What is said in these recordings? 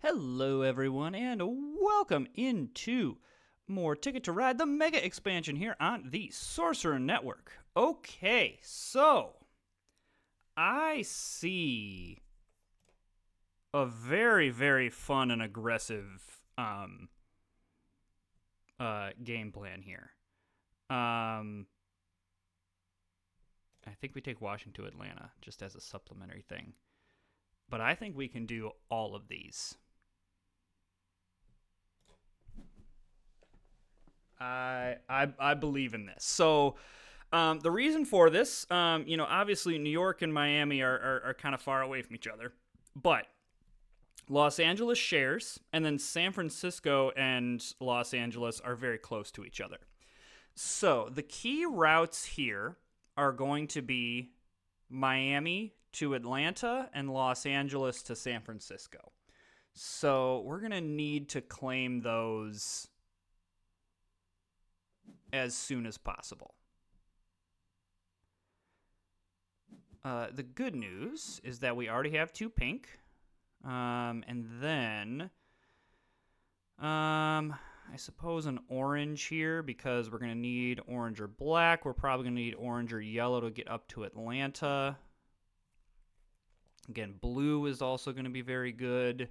Hello, everyone, and welcome into more Ticket to Ride, the mega expansion here on the Sorcerer Network. Okay, so I see a very, very fun and aggressive game plan here. I think we take Washington to Atlanta just as a supplementary thing, but I think we can do all of these. I believe in this. So the reason for this, obviously New York and Miami are kind of far away from each other, but Los Angeles shares, and then San Francisco and Los Angeles are very close to each other. So the key routes here are going to be Miami to Atlanta and Los Angeles to San Francisco. So we're going to need to claim those as soon as possible. The good news is that we already have 2 pink. And then, I suppose an orange here because we're going to need orange or black. We're probably going to need orange or yellow to get up to Atlanta. Again, blue is also going to be very good.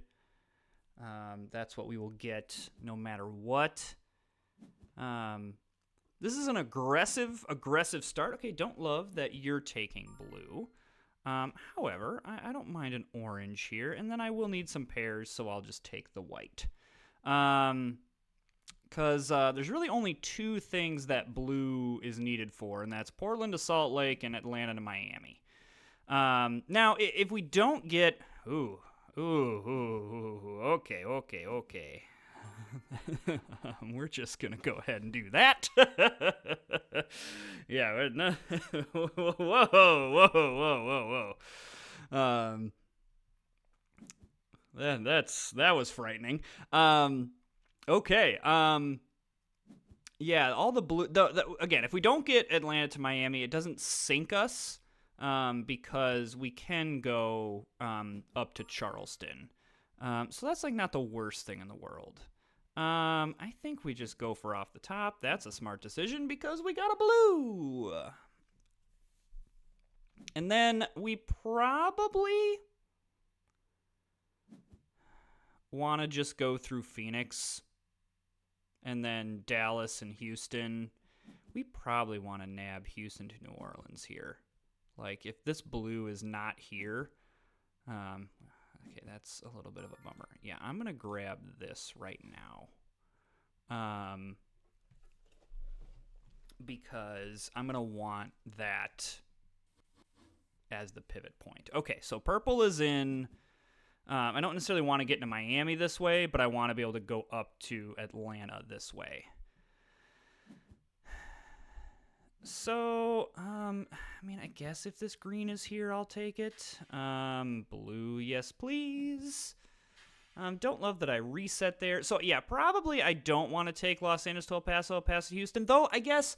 That's what we will get no matter what. This is an aggressive start. Okay, don't love that you're taking blue. However, I don't mind an orange here, and then I will need some pairs, so I'll just take the white. Because there's really only 2 things that blue is needed for, and that's Portland to Salt Lake and Atlanta to Miami. Now, if we don't get... okay. We're just gonna go ahead and do that. Yeah. Whoa. That was frightening. Okay. Yeah. All the blue. Again, if we don't get Atlanta to Miami, it doesn't sink us. Because we can go up to Charleston. So that's like not the worst thing in the world. I think we just go for off the top. That's a smart decision because we got a blue. And then we probably want to just go through Phoenix and then Dallas and Houston. We probably want to nab Houston to New Orleans here. Like, if this blue is not here, okay, that's a little bit of a bummer. Yeah, I'm going to grab this right now. Because I'm going to want that as the pivot point. Okay, so purple is in... I don't necessarily want to get into Miami this way, but I want to be able to go up to Atlanta this way. So, I guess if this green is here, I'll take it. Blue, yes, please. Don't love that I reset there. So, yeah, probably I don't want to take Los Angeles to El Paso to Houston. Though, I guess,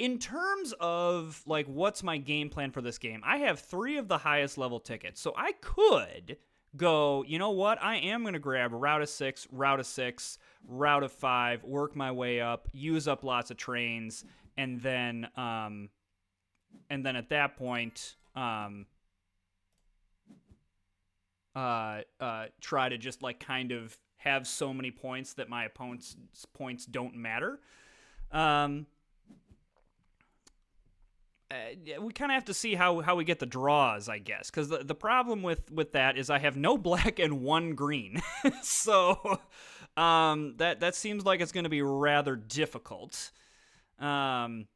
in terms of, like, what's my game plan for this game, I have 3 of the highest level tickets. So, I could go, you know what? I am going to grab route of 6, route of 5, work my way up, use up lots of trains, and then at that point, try to just like kind of have so many points that my opponent's points don't matter. We kind of have to see how we get the draws, I guess, because the problem with that is I have no black and 1 green, so that seems like it's going to be rather difficult. Again,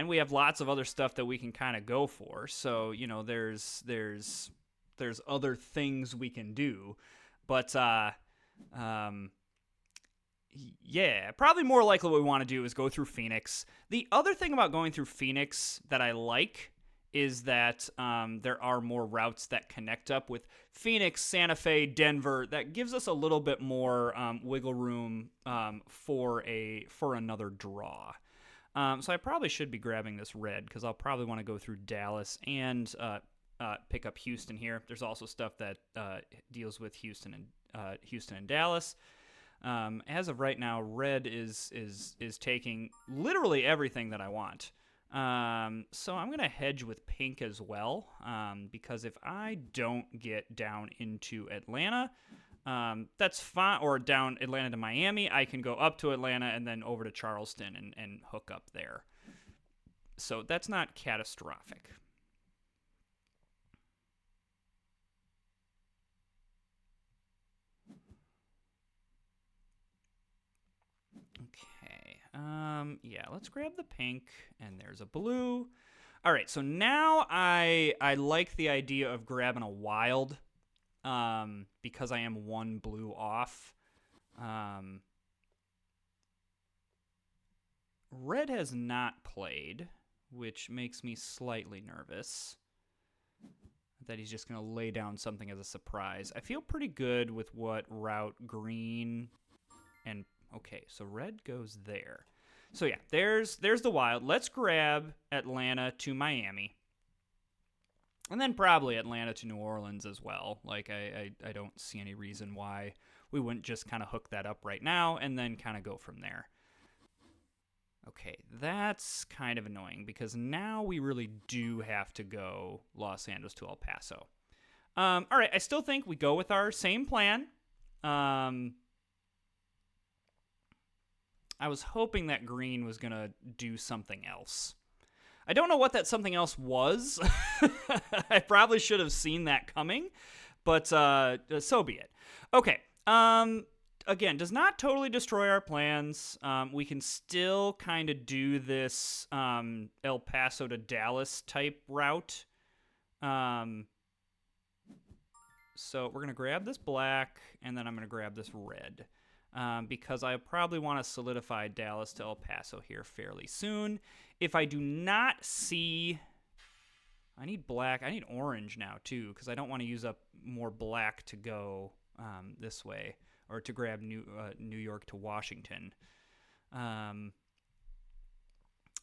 we have lots of other stuff that we can kind of go for. So, there's other things we can do. But, yeah, probably more likely what we want to do is go through Phoenix. The other thing about going through Phoenix that I like is that there are more routes that connect up with Phoenix, Santa Fe, Denver. That gives us a little bit more wiggle room for another draw. So I probably should be grabbing this red because I'll probably want to go through Dallas and pick up Houston here. There's also stuff that deals with Houston and Dallas. As of right now, red is taking literally everything that I want. So I'm gonna hedge with pink as well, because if I don't get down into Atlanta, that's fine, or down Atlanta to Miami, I can go up to Atlanta and then over to Charleston and hook up there. So that's not catastrophic. Okay. Yeah, let's grab the pink, and there's a blue. All right, so now I like the idea of grabbing a wild, because I am one blue off. Red has not played, which makes me slightly nervous that he's just going to lay down something as a surprise. I feel pretty good with what route green and... Okay, so red goes there. So yeah, there's the wild. Let's grab Atlanta to Miami. And then probably Atlanta to New Orleans as well. Like, I don't see any reason why we wouldn't just kind of hook that up right now and then kind of go from there. Okay, that's kind of annoying because now we really do have to go Los Angeles to El Paso. All right, I still think we go with our same plan. I was hoping that green was going to do something else. I don't know what that something else was. I probably should have seen that coming, but so be it. Okay, again, does not totally destroy our plans. We can still kind of do this El Paso to Dallas type route. So we're going to grab this black, and then I'm going to grab this red. Because I probably want to solidify Dallas to El Paso here fairly soon. If I do not see... I need black. I need orange now, too, because I don't want to use up more black to go this way, or to grab New York to Washington.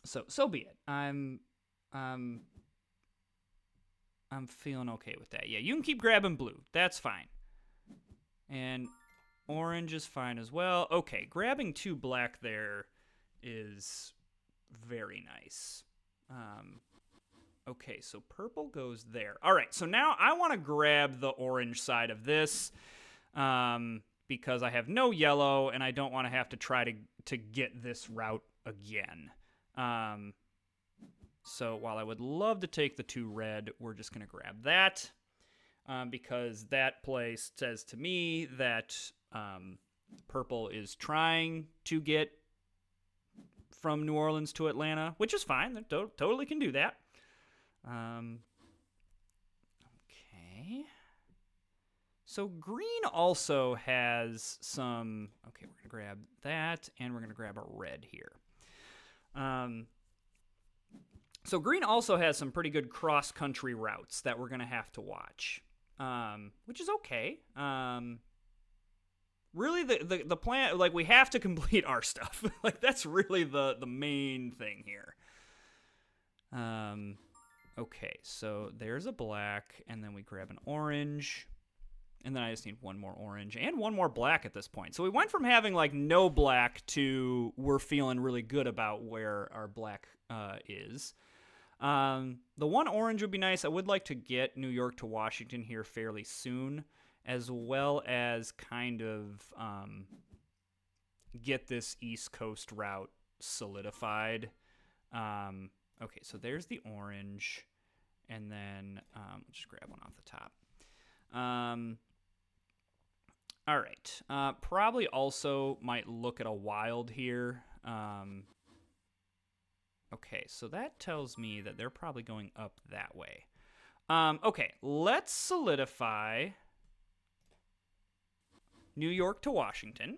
So be it. I'm feeling okay with that. Yeah, you can keep grabbing blue. That's fine. And... orange is fine as well. Okay, grabbing 2 black there is very nice. Okay, so purple goes there. All right, so now I want to grab the orange side of this because I have no yellow, and I don't want to have to try to get this route again. So while I would love to take the 2 red, we're just going to grab that because that play says to me that... purple is trying to get from New Orleans to Atlanta, which is fine. They totally can do that. Okay. So green also has some... Okay, we're going to grab that, and we're going to grab a red here. So green also has some pretty good cross-country routes that we're going to have to watch, which is okay. Really, the plan, like, we have to complete our stuff. Like, that's really the main thing here. Okay, so there's a black, and then we grab an orange, and then I just need one more orange and one more black at this point. So we went from having, like, no black to we're feeling really good about where our black is. The one orange would be nice. I would like to get New York to Washington here fairly soon, as well as kind of get this East Coast route solidified. Okay, so there's the orange, and then let's just grab one off the top. All right, probably also might look at a wild here. Okay, so that tells me that they're probably going up that way. Okay, let's solidify New York to Washington.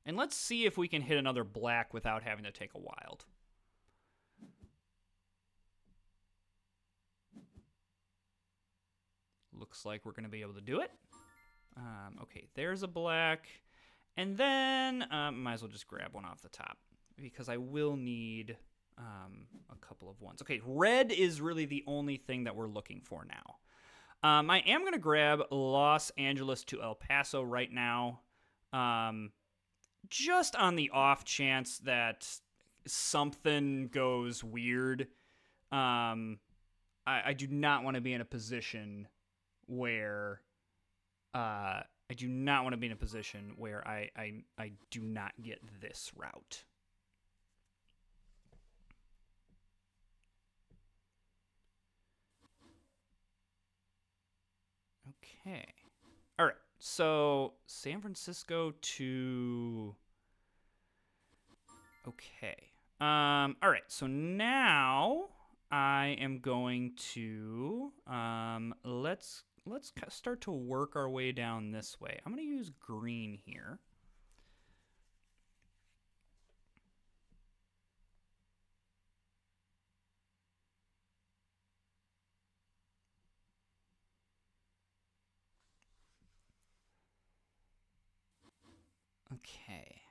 And let's see if we can hit another black without having to take a wild. Looks like we're going to be able to do it. Okay, there's a black. And then, might as well just grab one off the top. because I will need a couple of ones. Okay, red is really the only thing that we're looking for now. I am going to grab Los Angeles to El Paso right now, just on the off chance that something goes weird. I do not want to be in a position where I do not get this route. Okay. All right. So San Francisco to. Okay. All right. So now I am going to let's start to work our way down this way. I'm going to use green here. Okay.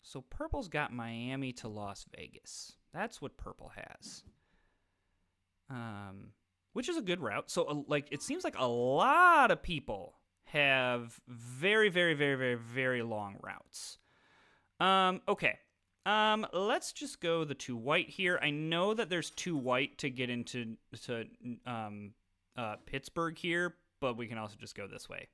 So purple's got Miami to Las Vegas. That's what purple has. Which is a good route. So, like, it seems like a lot of people have very, very, very, very, very long routes. Okay. Let's just go the 2 white here. I know that there's 2 white to get into Pittsburgh here, but we can also just go this way.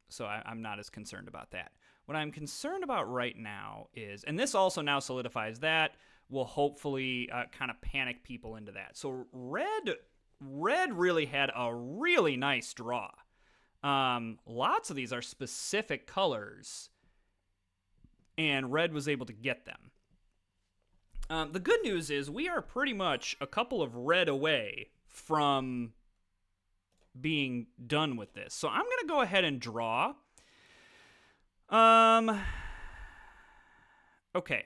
So I'm not as concerned about that. What I'm concerned about right now is, and this also now solidifies that, will hopefully kind of panic people into that. So red really had a really nice draw. Lots of these are specific colors, and red was able to get them. The good news is we are pretty much a couple of red away from being done with this. So I'm going to go ahead and draw. Okay.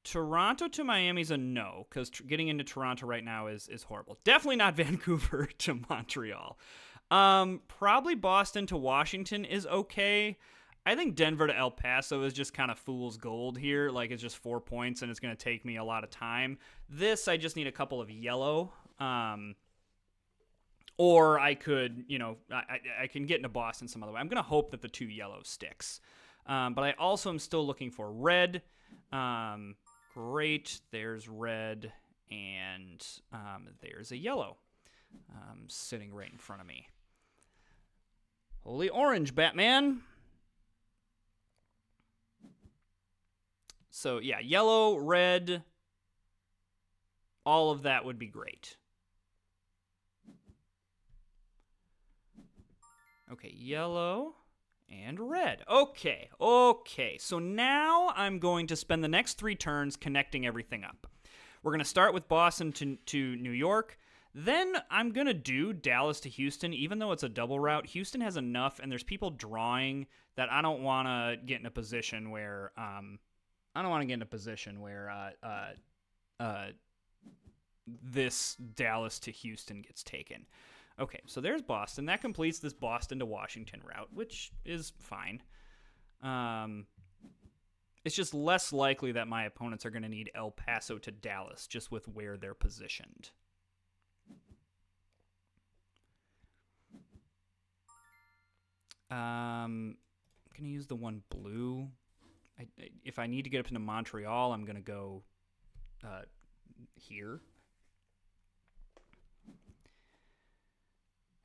Toronto to Miami's a no, because getting into Toronto right now is horrible. Definitely not Vancouver to Montreal. Probably Boston to Washington is okay. I think Denver to El Paso is just kind of fool's gold here. Like, it's just 4 points, and it's going to take me a lot of time. This, I just need a couple of yellow. Or I could, I can get into Boston some other way. I'm going to hope that the 2 yellow sticks. But I also am still looking for red. Great. There's red. And there's a yellow sitting right in front of me. Holy orange, Batman. So, yeah, yellow, red, all of that would be great. Okay, yellow and red. Okay. So now I'm going to spend the next 3 turns connecting everything up. We're going to start with Boston to New York. Then I'm going to do Dallas to Houston, even though it's a double route. Houston has enough, and there's people drawing that I don't want to get in a position where this Dallas to Houston gets taken. Okay, so there's Boston. That completes this Boston to Washington route, which is fine. It's just less likely that my opponents are going to need El Paso to Dallas, just with where they're positioned. I'm going to use the 1 blue. If I need to get up into Montreal, I'm going to go here.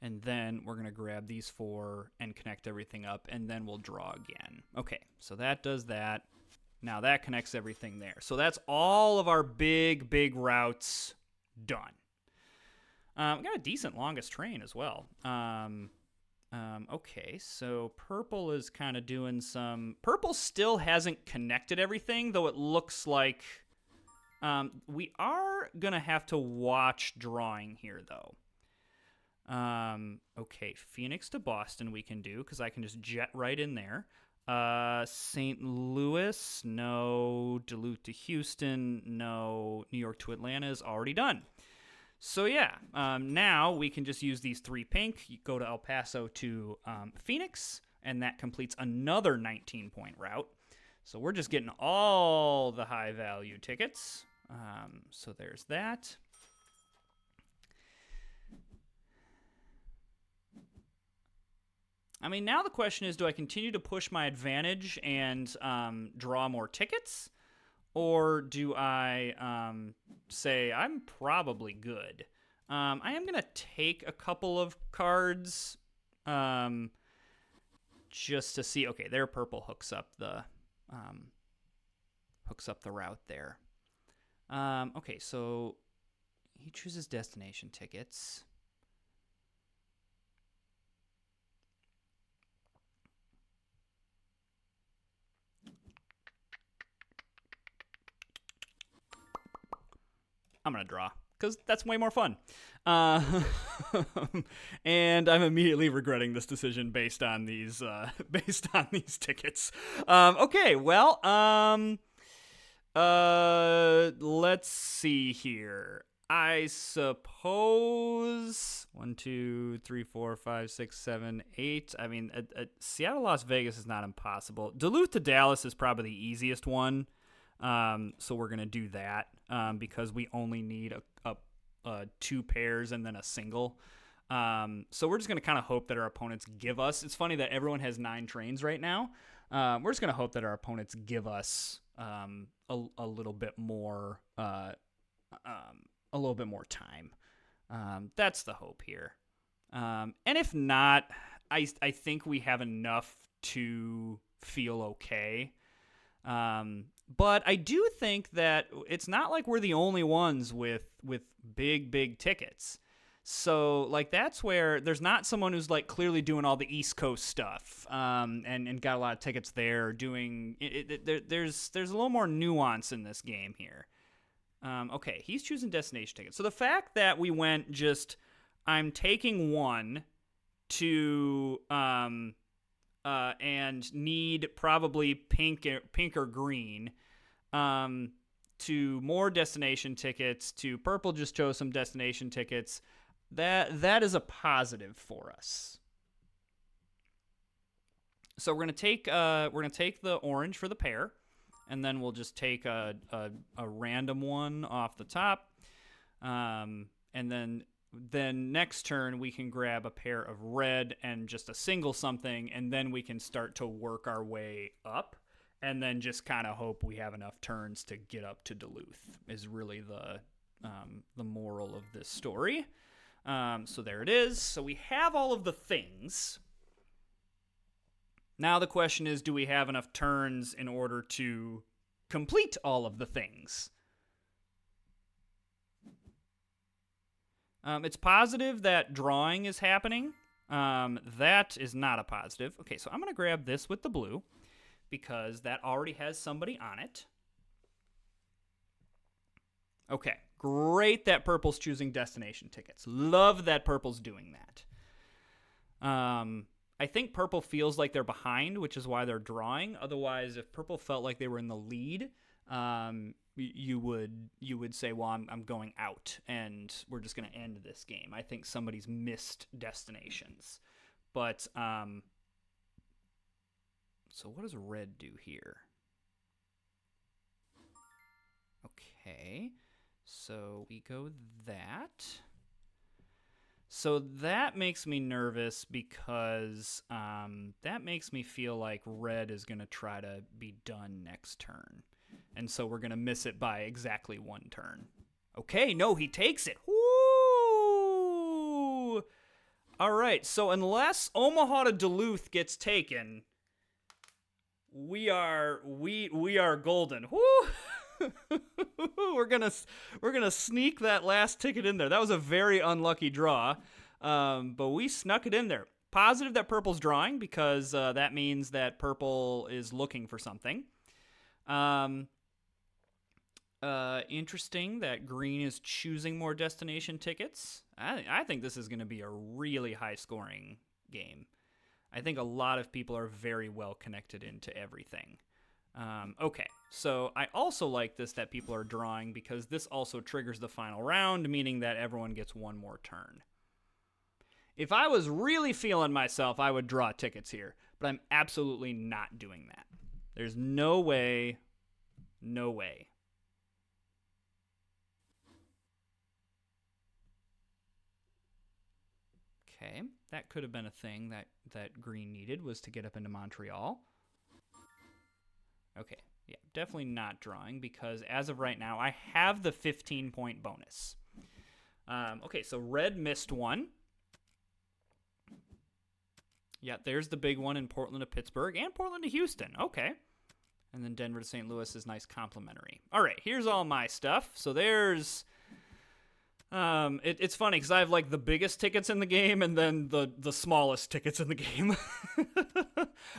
And then we're going to grab these 4 and connect everything up, and then we'll draw again. Okay, so that does that. Now that connects everything there. So that's all of our big routes done. We got a decent longest train as well. Okay, so purple is kind of doing some... Purple still hasn't connected everything, though it looks like... we are going to have to watch drawing here, though. Okay, Phoenix to Boston we can do, because I can just jet right in there. St. Louis, no. Duluth to Houston, no. New York to Atlanta is already done. So yeah, now we can just use these 3 pink. You go to El Paso to Phoenix, and that completes another 19-point route. So we're just getting all the high value tickets. So there's that. I mean, now the question is, do I continue to push my advantage and draw more tickets? Or do I say I'm probably good? I am going to take a couple of cards just to see. Okay, there purple hooks up the route there. Okay, so he chooses destination tickets. I'm going to draw because that's way more fun. And I'm immediately regretting this decision based on these tickets. Okay, well, let's see here. I suppose 1, 2, 3, 4, 5, 6, 7, 8. I mean, Seattle, Las Vegas is not impossible. Duluth to Dallas is probably the easiest one. So we're gonna do that because we only need a 2 pairs and then a single. So we're just gonna kind of hope that our opponents give us. It's funny that everyone has 9 trains right now. We're just gonna hope that our opponents give us a little bit more time. That's the hope here. And if not, I think we have enough to feel okay. But I do think that it's not like we're the only ones with big tickets. So, like, that's where there's not someone who's, like, clearly doing all the East Coast stuff and got a lot of tickets there doing there's a little more nuance in this game here. Okay, he's choosing destination tickets. So the fact that we went just, I'm taking 1 to and need probably pink or green, to more destination tickets, to purple just chose some destination tickets. That is a positive for us. So we're gonna take the orange for the pair, and then we'll just take a random one off the top, and then next turn we can grab a pair of red and just a single something, and then we can start to work our way up, and then just kind of hope we have enough turns to get up to Duluth is really the moral of this story. So there it is. So we have all of the things. Now the question is, do we have enough turns in order to complete all of the things? It's positive that drawing is happening. That is not a positive. Okay, so I'm going to grab this with the blue because that already has somebody on it. Okay, great that purple's choosing destination tickets. Love that purple's doing that. I think purple feels like they're behind, which is why they're drawing. Otherwise, if purple felt like they were in the lead, you would say, well, I'm going out, and we're just going to end this game. I think somebody's missed destinations. But, so what does red do here? Okay, so we go that. So that makes me nervous because that makes me feel like red is going to try to be done next turn. And so we're going to miss it by exactly 1 turn. Okay, no, he takes it. Woo! All right, so unless Omaha to Duluth gets taken, we are golden. Woo! We're gonna sneak that last ticket in there. That was a very unlucky draw, but we snuck it in there. Positive that purple's drawing because that means that purple is looking for something. Interesting that green is choosing more destination tickets. I think this is going to be a really high-scoring game. I think a lot of people are very well connected into everything. Okay, so I also like this that people are drawing because this also triggers the final round, meaning that everyone gets 1 more turn. If I was really feeling myself, I would draw tickets here, but I'm absolutely not doing that. There's no way. No way. Okay, that could have been a thing that green needed, was to get up into Montreal. Okay, yeah, definitely not drawing, because as of right now, I have the 15-point bonus. Okay, so red missed one. Yeah, there's the big one in Portland to Pittsburgh and Portland to Houston. Okay. And then Denver to St. Louis is nice complimentary. All right, here's all my stuff. So there's... it's funny because I have like the biggest tickets in the game and then the smallest tickets in the game.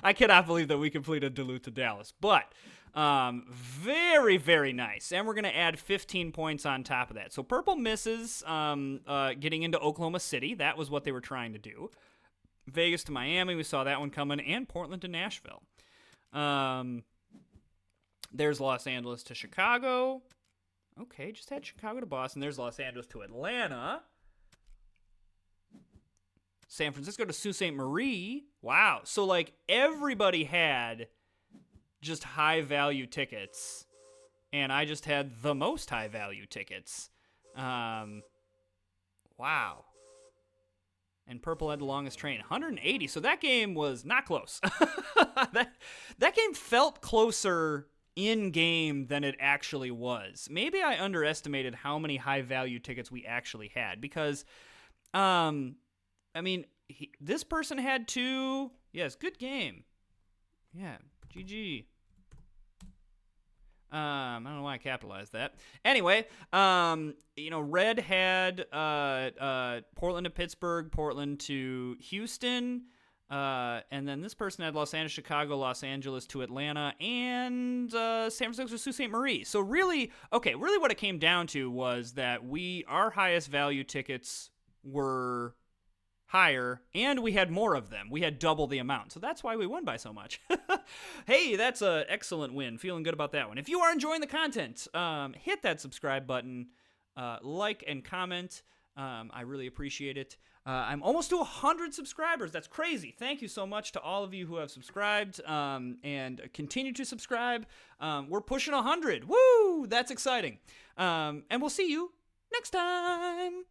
I cannot believe that we completed Duluth to Dallas, but very, very nice. And we're going to add 15 points on top of that. So purple misses getting into Oklahoma City. That was what they were trying to do. Vegas to Miami, we saw that one coming, and Portland to Nashville. There's Los Angeles to Chicago. Okay, just had Chicago to Boston. There's Los Angeles to Atlanta. San Francisco to Sault Ste. Marie. Wow. So, like, everybody had just high-value tickets, and I just had the most high-value tickets. Wow. And purple had the longest train, 180. So that game was not close. that game felt closer in-game than it actually was. Maybe I underestimated how many high-value tickets we actually had, because, I mean, this person had 2. Yes, good game. Yeah, GG. I don't know why I capitalized that. Anyway, red had Portland to Pittsburgh, Portland to Houston, and then this person had Los Angeles, Chicago, Los Angeles to Atlanta, and San Francisco to Sault Ste. Marie. So really what it came down to was that our highest value tickets were higher, and we had more of them. We had double the amount. So that's why we won by so much. Hey, that's an excellent win. Feeling good about that one. If you are enjoying the content, hit that subscribe button, like and comment. I really appreciate it. I'm almost to 100 subscribers. That's crazy. Thank you so much to all of you who have subscribed and continue to subscribe. We're pushing 100. Woo! That's exciting. And we'll see you next time.